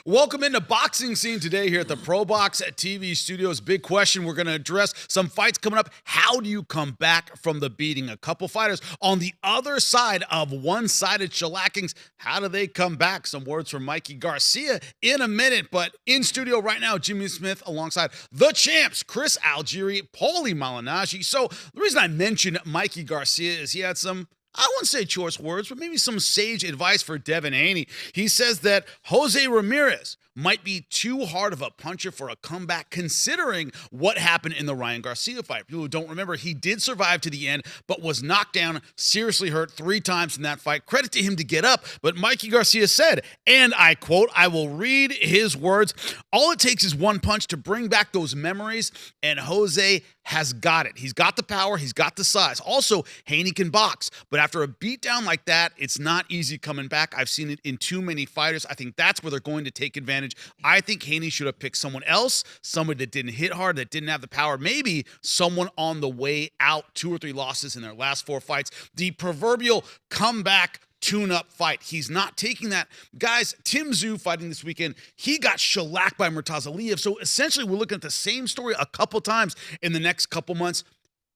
Welcome into Boxing Scene Today here at the Pro Box TV studios. Big question we're going to address. Some fights coming up. How do you come back from the beating? A couple fighters on the other side of one-sided shellackings. How do they come back? Some words from Mikey Garcia in a minute. But in studio right now, Jimmy Smith alongside the champs, Chris Algieri, Paulie Malignaggi. So the reason I mentioned Mikey Garcia is he had some, I wouldn't say choice words, but maybe some sage advice for Devin Haney. He says that Jose Ramirez might be too hard of a puncher for a comeback considering what happened in the Ryan Garcia fight. People who don't remember, he did survive to the end, but was knocked down, seriously hurt 3 times in that fight. Credit to him to get up, but Mikey Garcia said, and I quote, I will read his words, all it takes is one punch to bring back those memories, and Jose has got it. He's got the power, he's got the size. Also, Haney can box, but after a beatdown like that, it's not easy coming back. I've seen it in too many fighters. I think that's where they're going to take advantage. I think Haney should have picked someone else, somebody that didn't hit hard, that didn't have the power, maybe someone on the way out, 2 or 3 losses in their last 4 fights. The proverbial comeback tune-up fight. He's not taking that. Guys, Tszyu fighting this weekend, he got shellacked by Murtaza Aliyev. So essentially, we're looking at the same story a couple times in the next couple months.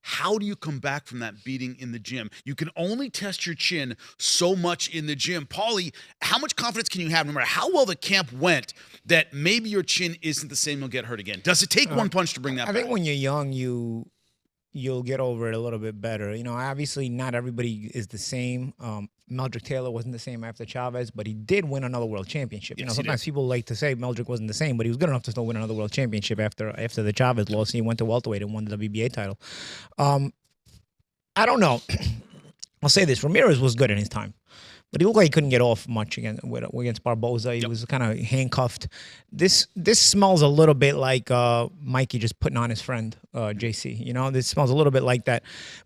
How do you come back from that beating in the gym? You can only test your chin so much in the gym. Paulie, how much confidence can you have, no matter how well the camp went, that maybe your chin isn't the same, you'll get hurt again? Does it take one punch to bring that back? I think when you're young, you'll get over it a little bit better. You know, obviously not everybody is the same. Meldrick Taylor wasn't the same after Chavez, but he did win another world championship. Yes, you know, sometimes people like to say Meldrick wasn't the same, but he was good enough to still win another world championship after the Chavez loss. He went to welterweight and won the WBA title. I don't know. I'll say this: Ramirez was good in his time, but he looked like he couldn't get off much against Barboza. He was kind of handcuffed. This smells a little bit like Mikey just putting on his friend JC. You know, this smells a little bit like that.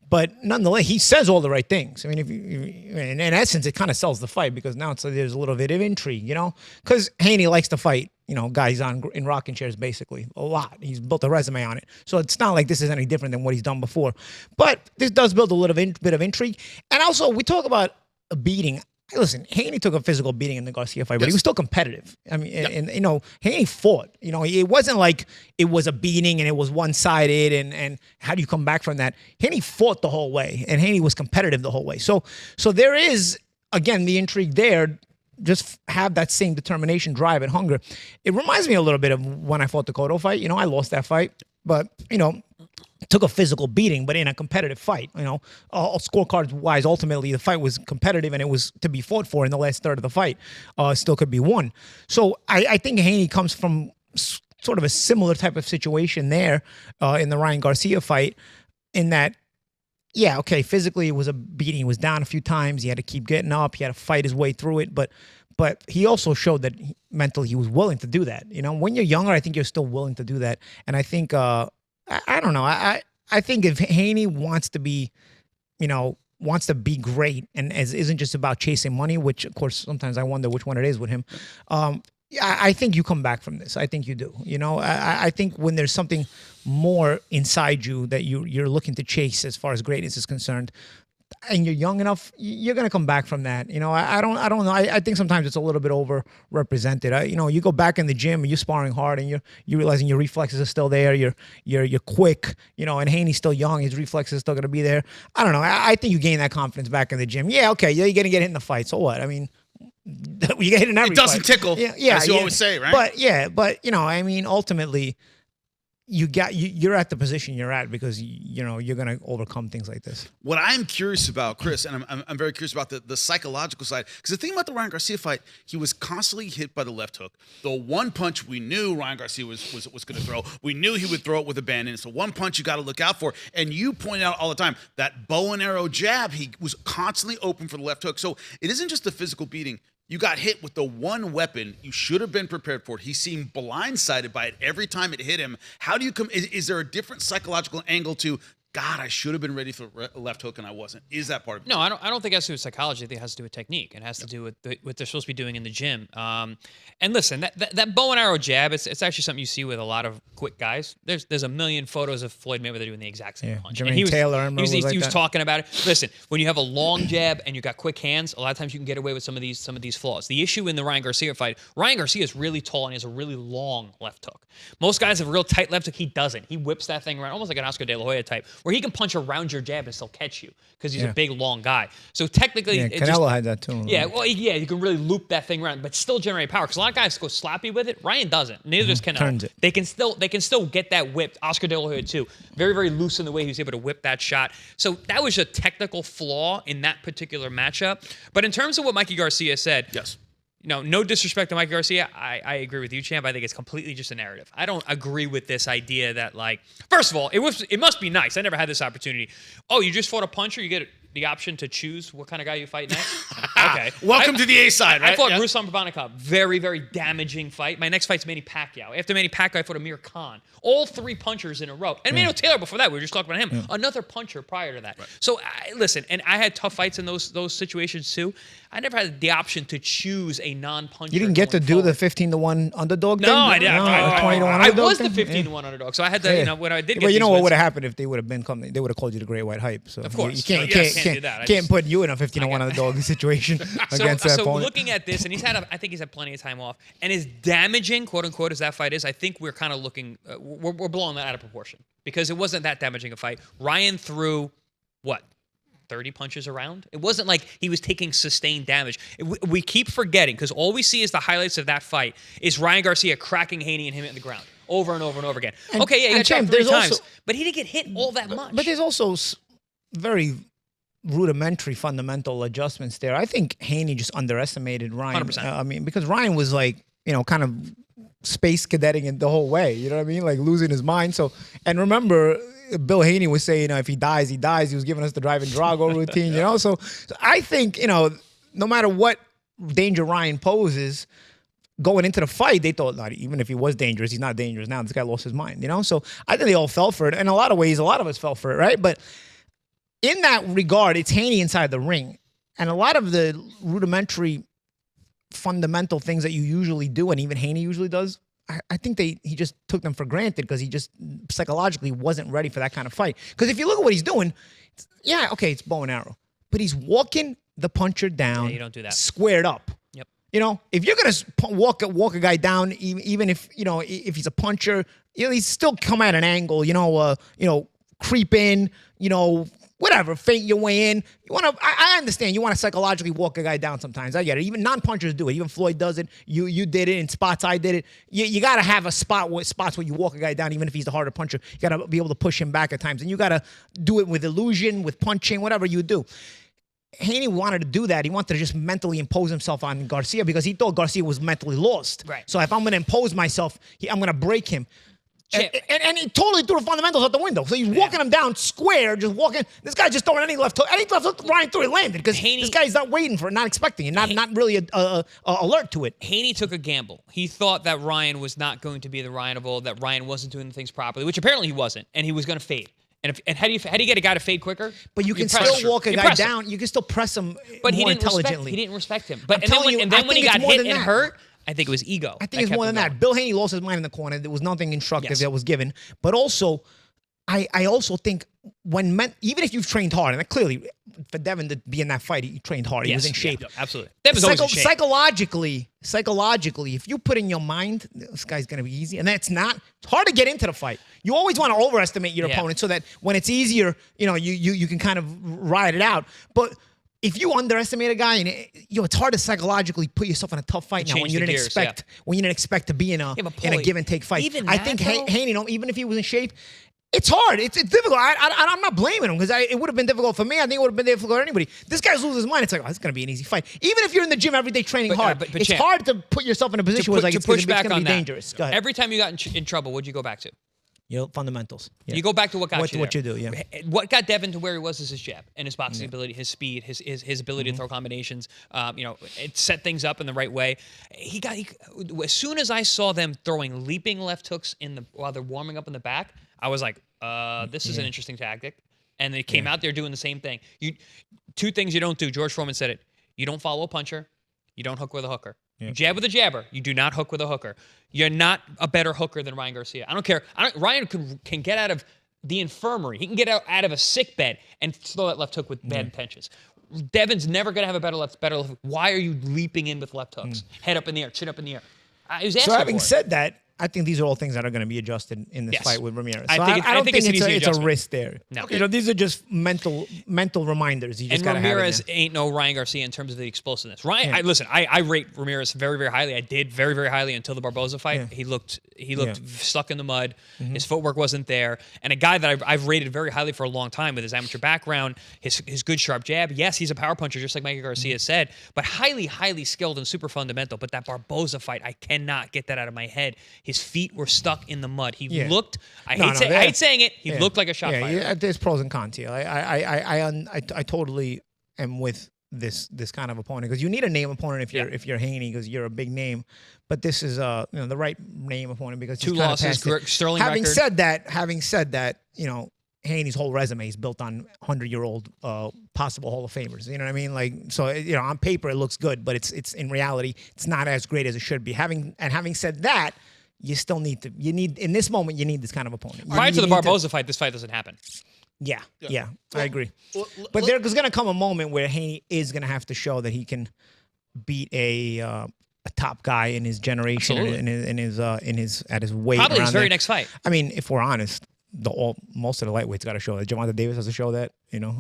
But nonetheless, he says all the right things. I mean, in essence, it kind of sells the fight because now it's like there's a little bit of intrigue. You know, because Haney likes to fight. You know, guys in rocking chairs, basically, a lot. He's built a resume on it. So it's not like this is any different than what he's done before. But this does build a little bit of intrigue. And also, we talk about a beating. Listen, Haney took a physical beating in the Garcia fight, but he was still competitive. I mean, and you know, Haney fought. You know, it wasn't like it was a beating and it was one-sided and how do you come back from that? Haney fought the whole way, and Haney was competitive the whole way. So there is, again, the intrigue there. Just have that same determination, drive, and hunger. It reminds me a little bit of when I fought the Cotto fight. You know, I lost that fight, but, you know, took a physical beating, but in a competitive fight. You know, scorecards-wise, ultimately, the fight was competitive, and it was to be fought for in the last third of the fight. Still could be won. So I think Haney comes from sort of a similar type of situation there in the Ryan Garcia fight, in that, yeah, okay, physically it was a beating. He was down a few times. He had to keep getting up. He had to fight his way through it. But he also showed that mentally he was willing to do that. You know, when you're younger, I think you're still willing to do that. And I think, I don't know. I think if Haney wants to be, you know, wants to be great and isn't just about chasing money, which, of course, sometimes I wonder which one it is with him. I think you come back from this. I think you do. You know, I think when there's something more inside you that you're looking to chase as far as greatness is concerned, and you're young enough, you're gonna come back from that. You know, I don't know. I think sometimes it's a little bit overrepresented. You know, you go back in the gym and you're sparring hard, and you're realizing your reflexes are still there. You're quick. You know, and Haney's still young. His reflexes are still gonna be there. I don't know. I think you gain that confidence back in the gym. Yeah, okay. You're gonna get hit in the fight. So what? I mean, you get hit in every it doesn't fight. tickle, yeah, as you always say, right? But you know, I mean, ultimately, you're at the position you're at because you know you're gonna overcome things like this. What I'm curious about, Chris, and I'm very curious about the psychological side, because the thing about the Ryan Garcia fight, he was constantly hit by the left hook. The one punch we knew Ryan Garcia was going to throw. We knew he would throw it with abandon. So one punch you got to look out for. And you point out all the time that bow and arrow jab, he was constantly open for the left hook. So it isn't just the physical beating. You got hit with the one weapon you should have been prepared for. He seemed blindsided by it every time it hit him. How do you come? Is there a different psychological angle to God, I should have been ready for left hook and I wasn't. Is that part of it? No, I don't think it has to do with psychology. I think it has to do with technique. It has to do with what they're supposed to be doing in the gym. And listen, that bow and arrow jab, it's actually something you see with a lot of quick guys. There's a million photos of Floyd Mayweather doing the exact same punch. And Jermaine Taylor, he was talking about it. Listen, when you have a long jab and you got quick hands, a lot of times you can get away with some of these flaws. The issue in the Ryan Garcia fight, Ryan Garcia is really tall and he has a really long left hook. Most guys have a real tight left hook. He doesn't. He whips that thing around, almost like an Oscar De La Hoya type, where he can punch around your jab and still catch you because he's a big, long guy. So technically, Canelo had that too. Yeah, well, yeah, you can really loop that thing around, but still generate power. Because a lot of guys go sloppy with it. Ryan doesn't. Neither does Canelo. Turns it. They can still get that whipped. Oscar De La Hoya too. Very, very loose in the way he was able to whip that shot. So that was a technical flaw in that particular matchup. But in terms of what Mikey Garcia said, Yes. No disrespect to Mikey Garcia. I agree with you, Champ. I think it's completely just a narrative. I don't agree with this idea that, like, first of all, it must be nice. I never had this opportunity. Oh, you just fought a puncher. You get the option to choose what kind of guy you fight next. Okay. Welcome to the A side, right? I fought Ruslan Bravanikov. Very, very damaging fight. My next fight's Manny Pacquiao. After Manny Pacquiao, I fought Amir Khan. All 3 punchers in a row. And Emmanuel Taylor before that. We were just talking about him. Another puncher prior to that. Right. So, listen, and I had tough fights in those situations too. I never had the option to choose a non-puncher. You didn't get to do the 15-1 underdog thing? No, I didn't. No, I was the 15-1 underdog. So I had to, when I did get But you know these what would wins- have happened if they would have been coming? They would have called you the Great White Hype. So Of course. you Can't do that. can't put you in a 15-1 underdog situation against that So opponent. looking at this, and I think he's had plenty of time off, and as damaging, quote unquote, as that fight is, I think we're kind of looking, we're blowing that out of proportion because it wasn't that damaging a fight. Ryan threw what? 30 punches around. It wasn't like he was taking sustained damage. We keep forgetting because all we see is the highlights of that fight is Ryan Garcia cracking Haney and him in the ground over and over and over again. He got shot 3 times, but he didn't get hit all that much. But there's also very rudimentary fundamental adjustments there. I think Haney just underestimated Ryan. 100%. Because Ryan was like, kind of space cadetting it the whole way. You know what I mean? Like losing his mind. So, and remember, Bill Haney was saying, if he dies, he dies. He was giving us the Drive and Drago routine, So I think, no matter what danger Ryan poses, going into the fight, they thought, not even if he was dangerous, he's not dangerous now. This guy lost his mind, So I think they all fell for it. In a lot of ways, a lot of us fell for it, right? But in that regard, it's Haney inside the ring. And a lot of the rudimentary fundamental things that you usually do, and even Haney usually does, I think he just took them for granted because he just psychologically wasn't ready for that kind of fight. Because if you look at what he's doing, it's bow and arrow. But he's walking the puncher down, you don't do that. Squared up. Yep. If you're gonna walk a guy down, even if if he's a puncher, he's still come at an angle. Creep in. Whatever, feint your way in. You want to. I understand. You want to psychologically walk a guy down sometimes. I get it. Even non-punchers do it. Even Floyd does it. You did it in spots. I did it. You got to have spots where you walk a guy down, even if he's the harder puncher. You got to be able to push him back at times, and you got to do it with illusion, with punching, whatever you do. Haney wanted to do that. He wanted to just mentally impose himself on Garcia because he thought Garcia was mentally lost. Right. So if I'm going to impose myself, I'm going to break him. And he totally threw the fundamentals out the window. So he's walking him down square, just walking. This guy's just throwing any left hook. Any left hook Ryan threw, it landed because this guy's not waiting for it, not expecting it, not really alert to it. Haney took a gamble. He thought that Ryan was not going to be the Ryan of old, that Ryan wasn't doing things properly, which apparently he wasn't, and he was going to fade. And how do you get a guy to fade quicker? But you can still walk a guy down. You can still press him more intelligently. He didn't respect him. But and then when he got hit and hurt, I think it was ego. I think it's more than that. Bill Haney lost his mind in the corner. There was nothing instructive that was given. But also, I also think even if you've trained hard, and clearly for Devin to be in that fight, he trained hard. He was in shape. Yeah, absolutely. Devin's always in shape. Psychologically, if you put in your mind, this guy's going to be easy, and that's not, it's hard to get into the fight. You always want to overestimate your opponent so that when it's easier, you can kind of ride it out. But if you underestimate a guy, and it's hard to psychologically put yourself in a tough fight now when you didn't expect to be in a give and take fight. I think Haney, even if he was in shape, it's hard. It's difficult. I'm not blaming him because it would have been difficult for me. I think it would have been difficult for anybody. This guy's losing his mind. It's like, it's going to be an easy fight. Even if you're in the gym every day training hard, but it's hard to put yourself in a position where it's going to be dangerous. Go ahead. Every time you got in trouble, what'd you go back to? Your fundamentals. Yeah. You go back to what got you What there. you do, yeah. What got Devin to where he was is his jab and his boxing ability, his speed, his ability to throw combinations. It set things up in the right way. As soon as I saw them throwing leaping left hooks while they're warming up in the back, I was like, this is an interesting tactic. And they came out there doing the same thing. Two things you don't do. George Foreman said it. You don't follow a puncher. You don't hook with a hooker. You jab with a jabber. You do not hook with a hooker. You're not a better hooker than Ryan Garcia. I don't care. Ryan can get out of the infirmary. He can get out of a sick bed and throw that left hook with bad intentions. Devin's never going to have a better left hook. Why are you leaping in with left hooks? Head up in the air, chin up in the air. So having said that, I think these are all things that are going to be adjusted in this fight with Ramirez. So I don't think it's a risk there. No. Okay. These are just mental reminders. You just got to have Ramirez ain't no Ryan Garcia in terms of the explosiveness. I rate Ramirez very, very highly. I did very, very highly until the Barboza fight. Yeah. He looked stuck in the mud. His footwork wasn't there. And a guy that I've rated very highly for a long time with his amateur background, his good sharp jab. Yes, he's a power puncher, just like Mikey Garcia said, but highly, highly skilled and super fundamental. But that Barboza fight, I cannot get that out of my head. His feet were stuck in the mud. He looked. I hate saying it. He looked like a shot fighter. Yeah, there's pros and cons here. I totally am with this kind of opponent because you need a name opponent if you're Haney because you're a big name. But this is the right name opponent because 2 losses, Sterling having record. Said that, Haney's whole resume is built on 100-year-old possible Hall of Famers. You know what I mean? Like, so on paper it looks good, but it's in reality it's not as great as it should be. Having said that, you still need in this moment you need this kind of opponent. Prior to the Barboza fight, this fight doesn't happen. Yeah, I agree. But there's going to come a moment where Haney is going to have to show that he can beat a top guy in his generation in his at his weight. Probably his very there. next fight. I mean, if we're honest, most of the lightweights got to show that. Gervonta Davis has to show that.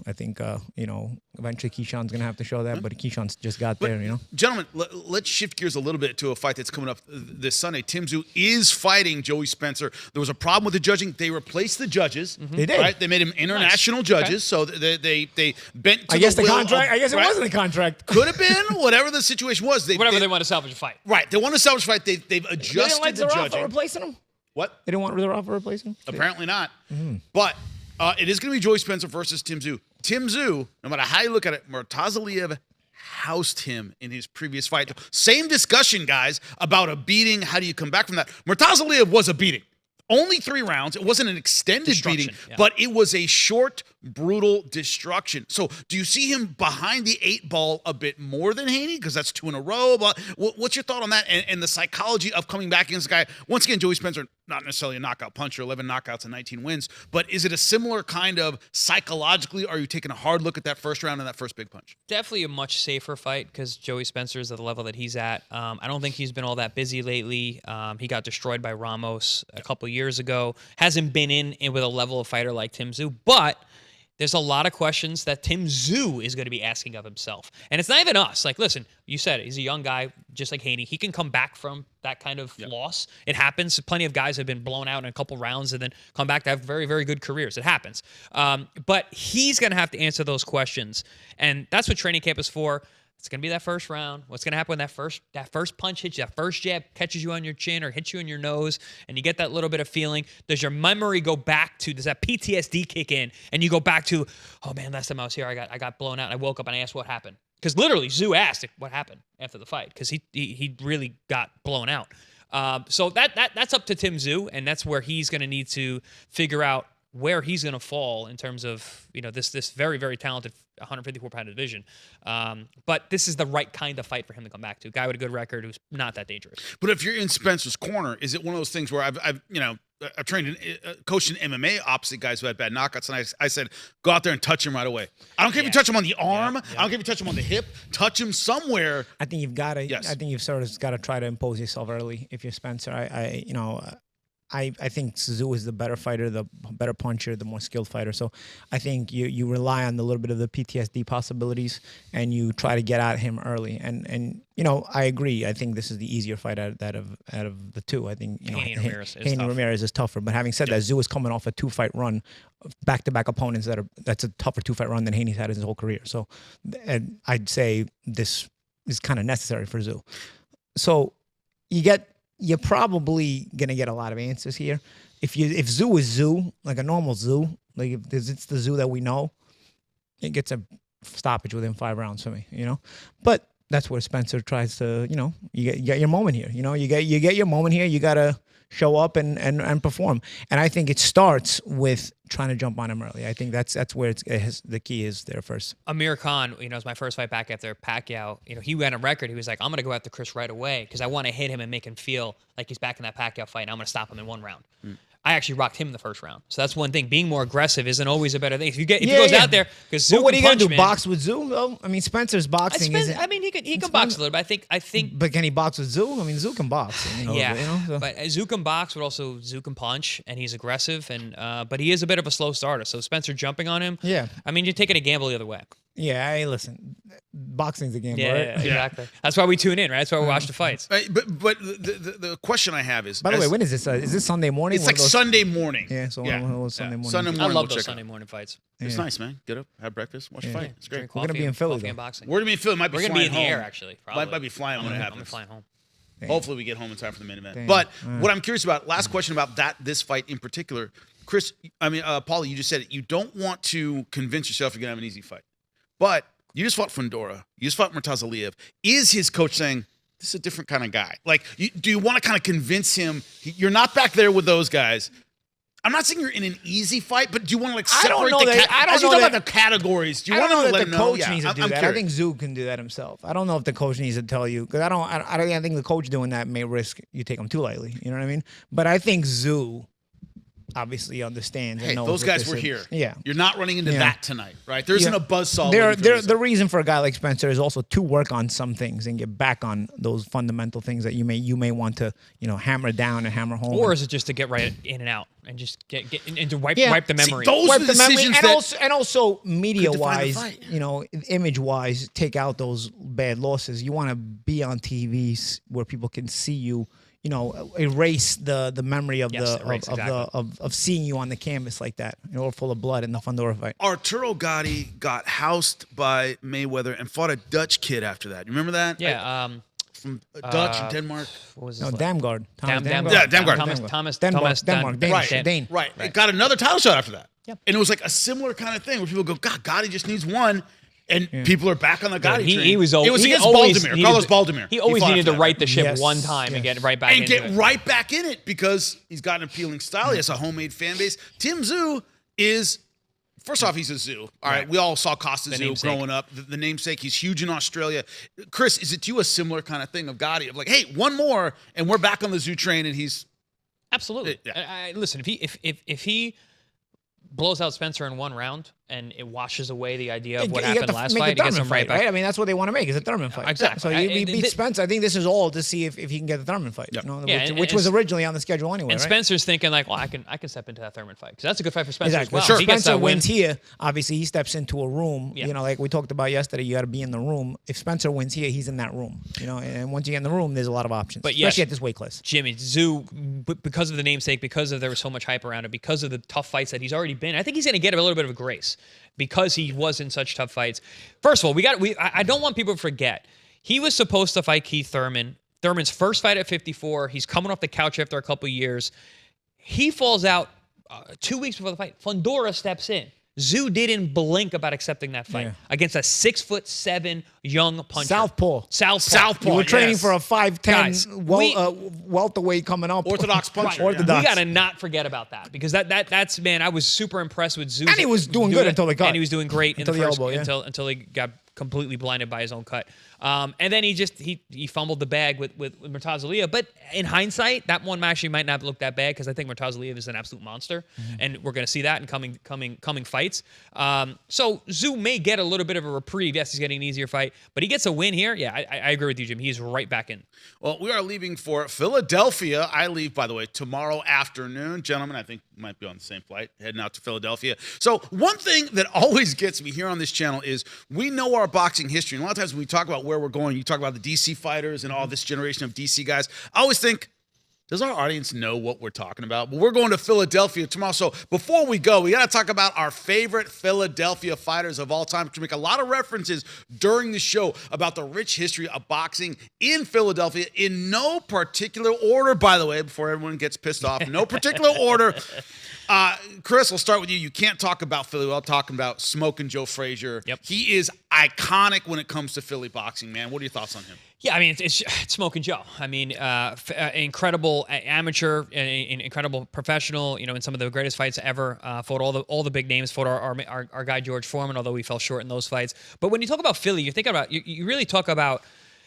I think eventually Keyshawn's gonna have to show that, but Keyshawn's just got there. Gentlemen, let's shift gears a little bit to a fight that's coming up this Sunday. Tszyu is fighting Joey Spencer. There was a problem with the judging. They replaced the judges. They did. Right? They made them international judges, so they bent. To I guess the will contract. Of, I guess it wasn't a contract. Could have been whatever the situation was. They want to salvage a fight. Right. They want to salvage a fight. They've adjusted they didn't like the judging. Replacing him. What? They didn't want Rafa replacing him? Apparently not. But it is going to be Joey Spencer versus Tszyu. Tszyu, no matter how you look at it, Murtazaliev housed him in his previous fight. Same discussion, guys, about a beating. How do you come back from that? Murtazaliev was a beating. Only 3 rounds. It wasn't an extended beating, but it was a short, brutal destruction. So do you see him behind the 8 ball a bit more than Haney? Because that's 2 in a row. But what's your thought on that and the psychology of coming back against a guy? Once again, Joey Spencer, not necessarily a knockout puncher, 11 knockouts and 19 wins. But is it a similar kind of psychologically? Are you taking a hard look at that first round and that first big punch? Definitely a much safer fight because Joey Spencer is at the level that he's at. I don't think he's been all that busy lately. He got destroyed by Ramos a couple years ago. Hasn't been in with a level of fighter like Tszyu, but there's a lot of questions that Tszyu is going to be asking of himself. And it's not even us. Like, listen, you said it. He's a young guy, just like Haney. He can come back from that kind of loss. It happens. Plenty of guys have been blown out in a couple rounds and then come back to have very, very good careers. It happens. But he's going to have to answer those questions. And that's what training camp is for. It's going to be that first round. What's going to happen when that first punch hits you, that first jab catches you on your chin or hits you in your nose, and you get that little bit of feeling? Does your memory go back to, does that PTSD kick in, and you go back to, oh man, last time I was here, I got blown out, and I woke up and I asked what happened? Because literally, Tszyu asked what happened after the fight, because he really got blown out. So that's up to Tszyu, and that's where he's going to need to figure out where he's going to fall in terms of this very, very talented 154-pound division. But this is the right kind of fight for him to come back to. A guy with a good record who's not that dangerous. But if you're in Spencer's corner, is it one of those things where I've trained coached in MMA opposite guys who had bad knockouts, and I said, go out there and touch him right away. I don't care if you touch him on the arm. I don't care if you touch him on the hip. Touch him somewhere. I think you've got to. Yes. I think you've sort of got to try to impose yourself early if you're Spencer. I think Tszyu is the better fighter, the better puncher, the more skilled fighter. So I think you rely on the little bit of the PTSD possibilities and you try to get at him early. And I agree. I think this is the easier fight out of the two. I think Haney Ramirez is tougher. But having said that, Tszyu is coming off a 2-fight run, back-to-back opponents that's a tougher 2-fight run than Haney's had his whole career. So I'd say this is kind of necessary for Tszyu. So you're probably going to get a lot of answers here. if Tszyu is Tszyu, like a normal Tszyu, like if it's the Tszyu that we know, it gets a stoppage within 5 rounds for me, But that's where Spencer tries to, you get your moment here. You get your moment here. You gotta show up and perform. And I think it starts with trying to jump on him early. I think that's where the key is there first. Amir Khan, it was my first fight back after Pacquiao. He went on record. He was like, I'm going to go after Chris right away because I want to hit him and make him feel like he's back in that Pacquiao fight, and I'm going to stop him in 1 round. I actually rocked him in the first round. So that's one thing. Being more aggressive isn't always a better thing. If he goes out there, because Tszyu what are you going to do? Box with Tszyu? Though? I mean, Spencer's boxing isn't. I mean, he can box a little bit. I think. But can he box with Tszyu? I mean, Tszyu can box. So. But Tszyu can box, but also Tszyu can punch, and he's aggressive, and but he is a bit of a slow starter. So Spencer jumping on him. Yeah. I mean, you're taking a gamble the other way. Yeah, listen, boxing's a game, right? Yeah, exactly. That's why we tune in, right? That's why we watch the fights. But the question I have is, by the way, when is this? Is this Sunday morning? It's like Sunday morning. Yeah, so Sunday morning. Sunday morning. I love those Sunday morning fights. It's nice, man. Get up, have breakfast, watch a fight. It's great. We're gonna be in Philly. Coffee and boxing. We're gonna be in Philly. Might be We're gonna flying be in the home. air actually. Probably. Might be flying when it happens. I'm flying home. Hopefully we get home in time for the main event. But what I'm curious about, last question about this fight in particular, Chris. Paulie, you just said it. You don't want to convince yourself you're gonna have an easy fight, but you just fought Fundora. You just fought Murtaza Aliyev. Is his coach saying this is a different kind of guy? Like, do you want to kind of convince him you're not back there with those guys? I'm not saying you're in an easy fight, but do you want to separate the categories? Do you want to let the coach know? needs to do that. I think Tszyu can do that himself. I don't know if the coach needs to tell you because I think the coach doing that may risk you take him too lightly. You know what I mean? But I think Tszyu obviously understands. Hey, knows those guys were is. here. Yeah, you're not running into that tonight, right? There isn't a buzzsaw. The reason for a guy like Spencer is also to work on some things and get back on those fundamental things that you may want to hammer down and hammer home. Or is it just to get right in and out and just get and to wipe the memory? See, those are the decisions and also media wise, image wise, take out those bad losses. You want to be on TV where people can see you. Erase the memory of of seeing you on the canvas like that, or full of blood in the Fundora fight. Arturo Gatti got housed by Mayweather and fought a Dutch kid after that. You remember that? Yeah. From Dutch and Denmark. What was his Damgaard. Thomas Denmark. Dane. Right. It got another title shot after that. Yep. And it was like a similar kind of thing where people go, God, Gotti just needs one. And people are back on the Gotti train. It was against Baldemir. Carlos Baldemir. He always needed to right the ship one time and get right back into it. And get right back in it because he's got an appealing style. He has a homemade fan base. Tim Tszyu is, first off, he's a Tszyu. All right. We all saw Costa Tszyu growing up. The namesake. He's huge in Australia. Chris, is it to you a similar kind of thing of Gotti? Of like, hey, one more and we're back on the Tszyu train and he's... Absolutely. Listen, if he blows out Spencer in 1 round and it washes away the idea of what happened last fight, it gets him right back. Right? I mean, that's what they want to make is a Thurman fight. Exactly. So he beat Spencer. I think this is all to see if he can get the Thurman fight. Yep. Which was originally on the schedule anyway. And right? Spencer's thinking like, well, I can step into that Thurman fight because that's a good fight for Spencer exactly. as well. Sure. He gets Spencer that win. wins here. Obviously, he steps into a room. Yeah. Like we talked about yesterday, you got to be in the room. If Spencer wins here, he's in that room. And once you get in the room, there's a lot of options. But especially at this weight class. Jimmy Tszyu, because of the namesake, because of there was so much hype around it, because of the tough fights that he's already been, I think he's going to get a little bit of a grace because he was in such tough fights. First of all, I don't want people to forget he was supposed to fight Keith Thurman. Thurman's first fight at 54. He's coming off the couch after a couple years. He falls out 2 weeks before the fight. Fundora steps in. Tszyu didn't blink about accepting that fight against a 6'7" young puncher. Southpaw. You were training for a 5'10" welterweight coming up. Orthodox puncher. Orthodox. We gotta not forget about that because that's man. I was super impressed with Tszyu. And he was doing good until they cut. And he was doing great until the elbow, until he got completely blinded by his own cut. And then he fumbled the bag with Murtaza Aliyev. But in hindsight, that one actually might not look that bad because I think Murtaza Aliyev is an absolute monster, and we're going to see that in coming fights. So Tszyu may get a little bit of a reprieve. Yes, he's getting an easier fight, but he gets a win here. Yeah, I agree with you, Jim. He's right back in. Well, we are leaving for Philadelphia. I leave, by the way, tomorrow afternoon. Gentlemen, I think we might be on the same flight, heading out to Philadelphia. So one thing that always gets me here on this channel is we know our boxing history. And a lot of times when we talk about where we're going, you talk about the DC fighters and all this generation of DC guys. I always think Does our audience know what we're talking about? But we're going to Philadelphia tomorrow. So before we go, we got to talk about our favorite Philadelphia fighters of all time. We make a lot of references during the show about the rich history of boxing in Philadelphia in no particular order, by the way, before everyone gets pissed off. No particular order. Chris, we'll start with you. You can't talk about Philly without talking about Smoking Joe Frazier. Yep. He is iconic when it comes to Philly boxing, man. What are your thoughts on him? Yeah, I mean, it's Smoking Joe. I mean, incredible amateur, incredible professional. You know, in some of the greatest fights ever. Fought all the big names. Fought our guy George Foreman, although we fell short in those fights. But when you talk about Philly, you really talk about.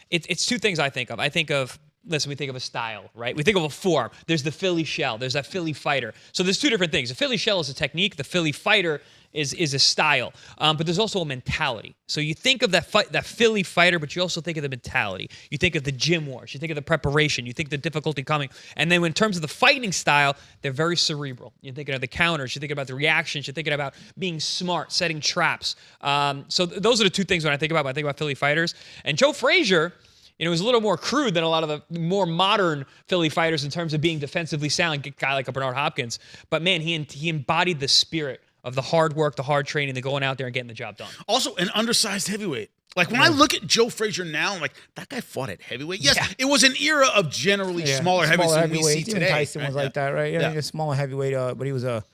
It's two things I think of. I think of. Listen, we think of a style, right? We think of a form. There's the Philly shell. There's that Philly fighter. So there's two different things. The Philly shell is a technique. The Philly fighter is a style. But there's also a mentality. So you think of that Philly fighter, but you also think of the mentality. You think of the gym wars. You think of the preparation. You think the difficulty coming. And then in terms of the fighting style, they're very cerebral. You're thinking of the counters. You're thinking about the reactions. You're thinking about being smart, setting traps. So those are the two things when I think about Philly fighters. And Joe Frazier, you know, it was a little more crude than a lot of the more modern Philly fighters in terms of being defensively sound, a guy like a Bernard Hopkins. But, man, he embodied the spirit of the hard work, the hard training, the going out there and getting the job done. Also, an undersized heavyweight. Like, when I look at Joe Frazier now, I'm like, that guy fought at heavyweight. Yes, it was an era of generally smaller heavyweights than we see today. Even Tyson was like that, right? Yeah. A smaller heavyweight, but he was a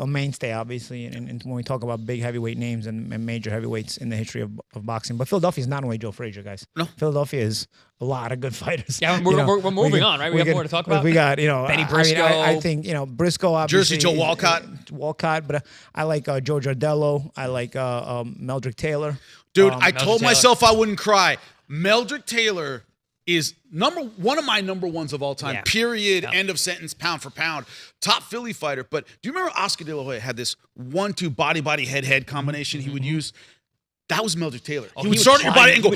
mainstay, obviously, and when we talk about big heavyweight names and major heavyweights in the history of boxing. But Philadelphia is not only Joe Frazier, guys. No. Philadelphia is a lot of good fighters. Yeah, we're moving on, right? We have more to talk about. We got, Benny Briscoe. I think, Briscoe, obviously. Jersey Joe Walcott. But I like Joe Jardello. I like Meldrick Taylor. Dude, I told Taylor. myself I wouldn't cry. Meldrick Taylor is one of my number ones of all time, period, end of sentence, pound for pound. Top Philly fighter. But do you remember Oscar De La Hoya had this 1-2 body, head combination he would use? That was Meldrick Taylor. He would start at your body and go...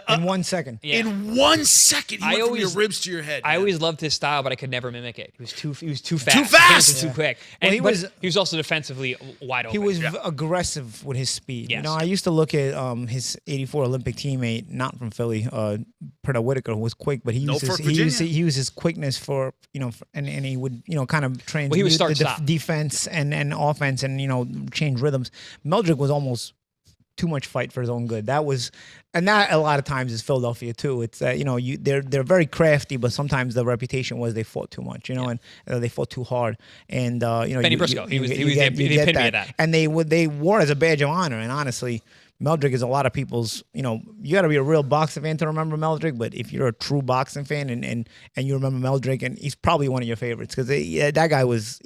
In 1 second. Yeah. In 1 second, he went from your ribs to your head. I always loved his style, but I could never mimic it. He was too fast. Too fast! He was too quick. Well, And he was also defensively wide open. He was aggressive with his speed. Yes. I used to look at his '84 Olympic teammate, not from Philly, Pernell Whitaker, who was quick, but he used his quickness for and he would kind of train he was defense and offense and change rhythms. Meldrick was almost too much fight for his own good. And that a lot of times is Philadelphia too. It's they're very crafty, but sometimes the reputation was they fought too much, and they fought too hard. And Benny Briscoe, he was the epitome of that. And they wore it as a badge of honor. And honestly, Meldrick is a lot of people's. You got to be a real boxing fan to remember Meldrick. But if you're a true boxing fan and you remember Meldrick, and he's probably one of your favorites because that guy was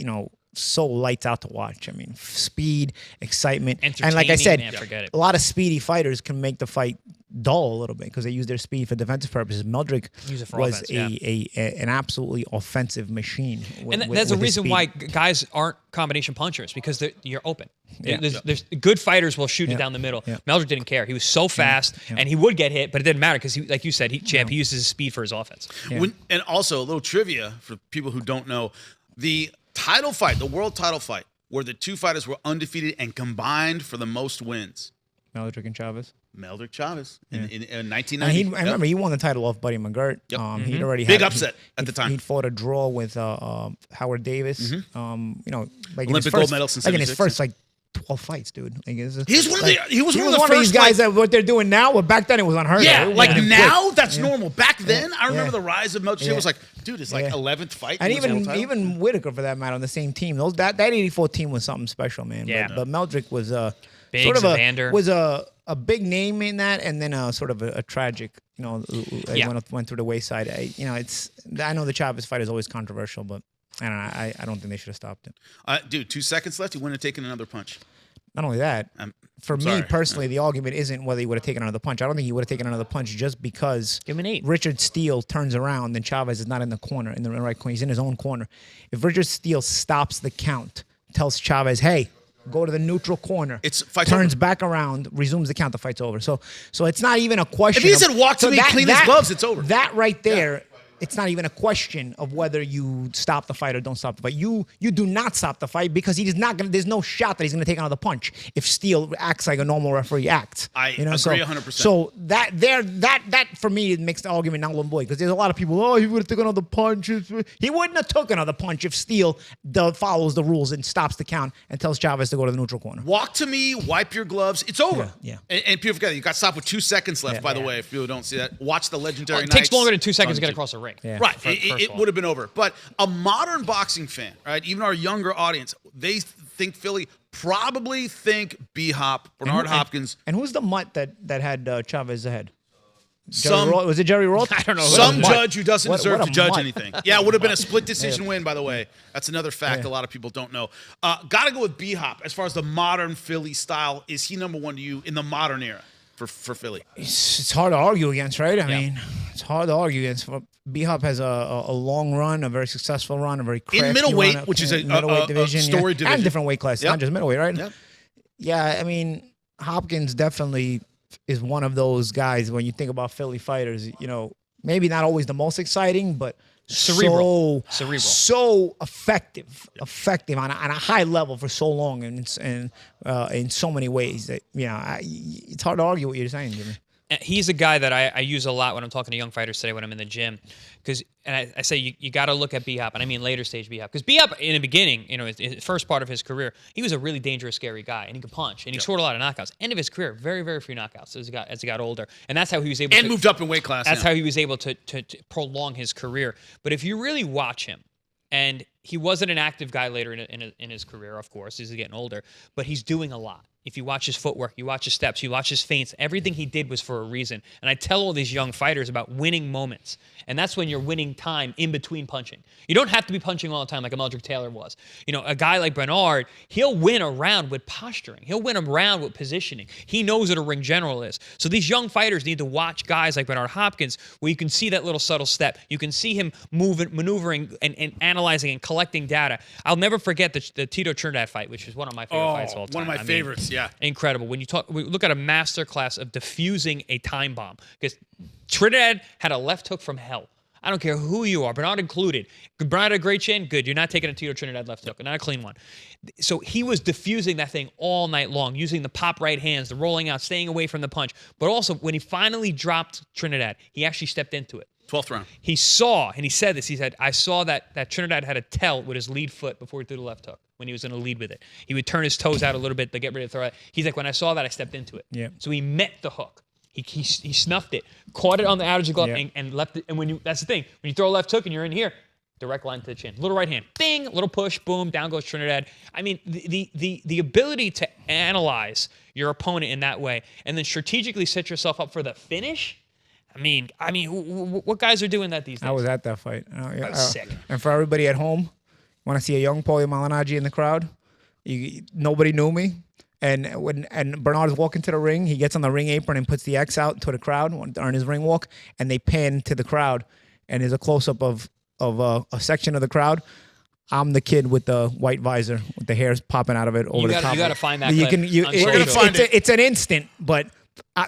so lights out to watch. I mean, speed, excitement, and like I said, forget it. A lot of speedy fighters can make the fight dull a little bit because they use their speed for defensive purposes. Meldrick was an absolutely offensive machine. And that's the reason why guys aren't combination punchers because you're open. Yeah. There's good fighters will shoot it down the middle. Yeah. Meldrick didn't care. He was so fast, and he would get hit, but it didn't matter because, like you said, he uses his speed for his offense. Yeah. And also, a little trivia for people who don't know, the title fight, the world title fight, where the two fighters were undefeated and combined for the most wins. Meldrick and Chavez. Meldrick Chavez in 1990. I remember he won the title off Buddy McGirt. Yep. He'd already big upset at the time. He'd fought a draw with Howard Davis. Like Olympic gold medal since in his first 12 fights, dude. Like, he was one of the first these guys that what they're doing now, but back then it was unheard of. Yeah, now that's normal. Back then, I remember the rise of Meldrick. It was like, dude, it's like 11th fight. And even Whitaker, for that matter, on the same team. That 84 team was something special, man. Yeah. But Meldrick was Biggs, sort of a big name in that, and then sort of a tragic, went through the wayside. I know the Chavez fight is always controversial, but I don't know. I don't think they should have stopped it. Dude, 2 seconds left. He wouldn't have taken another punch. Not only that, for me personally, the argument isn't whether he would have taken another punch. I don't think he would have taken another punch just because Give him an 8. Richard Steele turns around and Chavez is not in the corner, in the right corner. He's in his own corner. If Richard Steele stops the count, tells Chavez, hey, go to the neutral corner, turns back around, resumes the count, the fight's over. So it's not even a question. If he said walk to me, clean his gloves, it's over. That right there it's not even a question of whether you stop the fight or don't stop the fight. You do not stop the fight because he is not gonna. There's no shot that he's gonna take another punch if Steele acts like a normal referee acts. I agree 100%. So that for me it makes the argument null and void because there's a lot of people. Oh, he would have taken another punch. He wouldn't have took another punch if Steele follows the rules and stops the count and tells Chavez to go to the neutral corner. Walk to me, wipe your gloves. It's over. Yeah. And people forget, you got stopped with 2 seconds left, by the way, if people don't see that. Watch the legendary It takes Knights longer than 2 seconds to get on across the ring. Yeah. Right. First It of all. would have been over. But a modern boxing fan, right, even our younger audience, they think Philly, probably think B-Hop, Bernard Hopkins. And who's the mutt that had Chavez ahead? Some, was it Jerry Roth? I don't know. Some judge who doesn't deserve what to a judge mutt. anything. Yeah, it would have been a split decision win, by the way. That's another fact a lot of people don't know. Got to go with B-Hop. As far as the modern Philly style, is he number one to you in the modern era for Philly? It's hard to argue against, right? I mean, it's hard to argue against. B-Hop has a long run, a very successful run, a very crafty In middleweight, run, which is a middleweight division, storied division. and different weight classes, not just middleweight, right? Yep. Yeah, I mean, Hopkins definitely is one of those guys when you think about Philly fighters, maybe not always the most exciting, but Cerebral. so effective on a high level for so long and in so many ways that it's hard to argue what you're saying, Jimmy. He's a guy that I use a lot when I'm talking to young fighters today when I'm in the gym. And I say you got to look at B-Hop, and I mean later stage B-Hop. Because B-Hop, in the beginning, his first part of his career, he was a really dangerous, scary guy, and he could punch, and he scored a lot of knockouts. End of his career, very, very few knockouts as he got older. And that's how he was able to... moved up in weight class. That's how he was able to prolong his career. But if you really watch him, and he wasn't an active guy later in his career, of course, he's getting older, but he's doing a lot. If you watch his footwork, you watch his steps, you watch his feints, everything he did was for a reason. And I tell all these young fighters about winning moments. And that's when you're winning time in between punching. You don't have to be punching all the time like a Meldrick Taylor was. A guy like Bernard, he'll win a round with posturing. He'll win a round with positioning. He knows what a ring general is. So these young fighters need to watch guys like Bernard Hopkins where you can see that little subtle step. You can see him maneuvering and analyzing and collecting data. I'll never forget the Tito Trinidad fight, which is one of my favorite fights of all time. One of my favorites. Yeah. Incredible. When we look at a master class of diffusing a time bomb, because Trinidad had a left hook from hell. I don't care who you are, Bernard included. Bernard had a great chin, good. You're not taking a Tito Trinidad left hook, not a clean one. So he was diffusing that thing all night long, using the pop right hands, the rolling out, staying away from the punch. But also, when he finally dropped Trinidad, he actually stepped into it. 12th round. He saw, and he said this, he said, I saw that Trinidad had a tell with his lead foot before he threw the left hook when he was going to lead with it. He would turn his toes out a little bit to get ready to throw it. He's like, when I saw that, I stepped into it. Yeah. So he met the hook. He snuffed it, caught it on the outer edge of the glove, and left it. And that's the thing. When you throw a left hook and you're in here, direct line to the chin. Little right hand. Bing, little push, boom, down goes Trinidad. I mean, the ability to analyze your opponent in that way and then strategically set yourself up for the finish. I mean, what guys are doing that these days? I was at that fight. That's sick. And for everybody at home, want to see a young Paulie Malignaggi in the crowd? Nobody knew me. And Bernard's walking to the ring, he gets on the ring apron and puts the X out to the crowd during his ring walk, and they pan to the crowd, and there's a close-up of a section of the crowd. I'm the kid with the white visor with the hairs popping out of it over the top. You got to find that You clip. can. It's an instant, but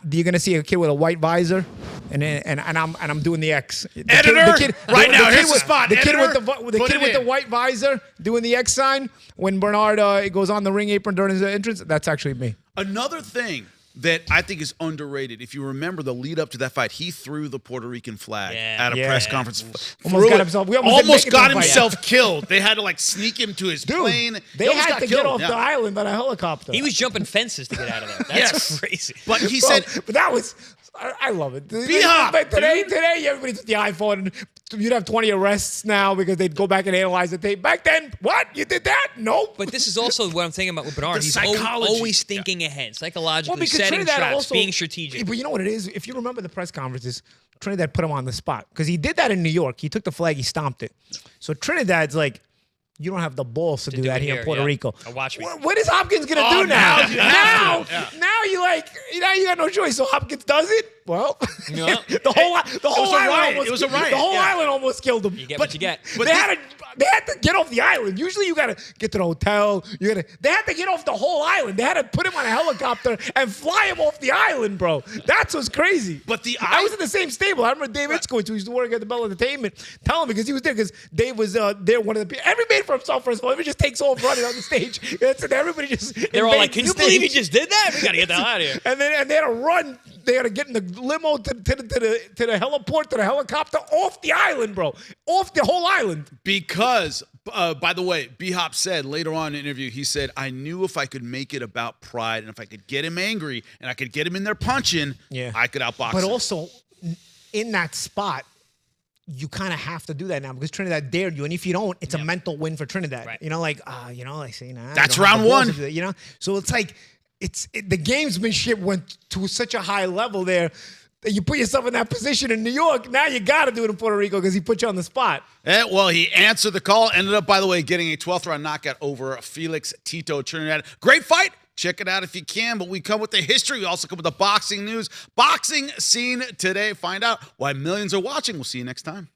you're gonna see a kid with a white visor, and I'm doing the X. Editor, right now, here's the spot. The kid Editor, with the white visor doing the X sign when Bernard goes on the ring apron during his entrance. That's actually me. Another thing that I think is underrated. If you remember the lead up to that fight, he threw the Puerto Rican flag at a press conference. Almost got himself killed. They had to sneak him to his plane. They had to get off the island on a helicopter. He was jumping fences to get out of there. That's crazy. But he said, but that was. I love it. B-Hop, but today, everybody's with the iPhone. You'd have 20 arrests now because they'd go back and analyze the tape. Back then, what? You did that? Nope. But this is also what I'm thinking about with Bernard. He's always thinking ahead, psychologically, because setting Trinidad traps, also, being strategic. But you know what it is? If you remember the press conferences, Trinidad put him on the spot because he did that in New York. He took the flag, he stomped it. So Trinidad's like, you don't have the balls to do that here in Puerto Rico. Watch me. What is Hopkins gonna do now? Now you got no choice. So Hopkins does it. well, Yeah. the whole island riot. almost It was a riot. The whole Yeah. island almost killed him. You get what you get. But they had to get off the island. Usually you gotta get to the hotel. They had to get off the whole island. They had to put him on a helicopter and fly him off the island, bro. That's what's crazy. But I was in the same stable. I remember Dave Itzkowitz, who used to work at the Bell Entertainment, telling me because he was there because Dave was there. One of the people. Every made for himself. First of all, everybody just takes off running on the stage. Everybody just. They're all like, invades "Can the you believe he stage." just did that? We gotta get the hell out of here." And they had to run. They had to get in the limo to the heliport, to the helicopter, off the island, bro. Off the whole island. Because, by the way, B-Hop said later on in the interview, he said, I knew if I could make it about pride and if I could get him angry and I could get him in there punching, I could outbox But him. also, in that spot, you kind of have to do that now because Trinidad dared you. And if you don't, it's a mental win for Trinidad. Right. You know, like, I say, nah. I That's don't have round the balls one. to do that, you know? So it's like, the gamesmanship went to such a high level there that you put yourself in that position in New York. Now you got to do it in Puerto Rico because he put you on the spot. Well, he answered the call. Ended up, by the way, getting a 12th round knockout over Felix Tito Trinidad. Great fight. Check it out if you can. But we come with the history. We also come with the boxing news. Boxing Scene Today. Find out why millions are watching. We'll see you next time.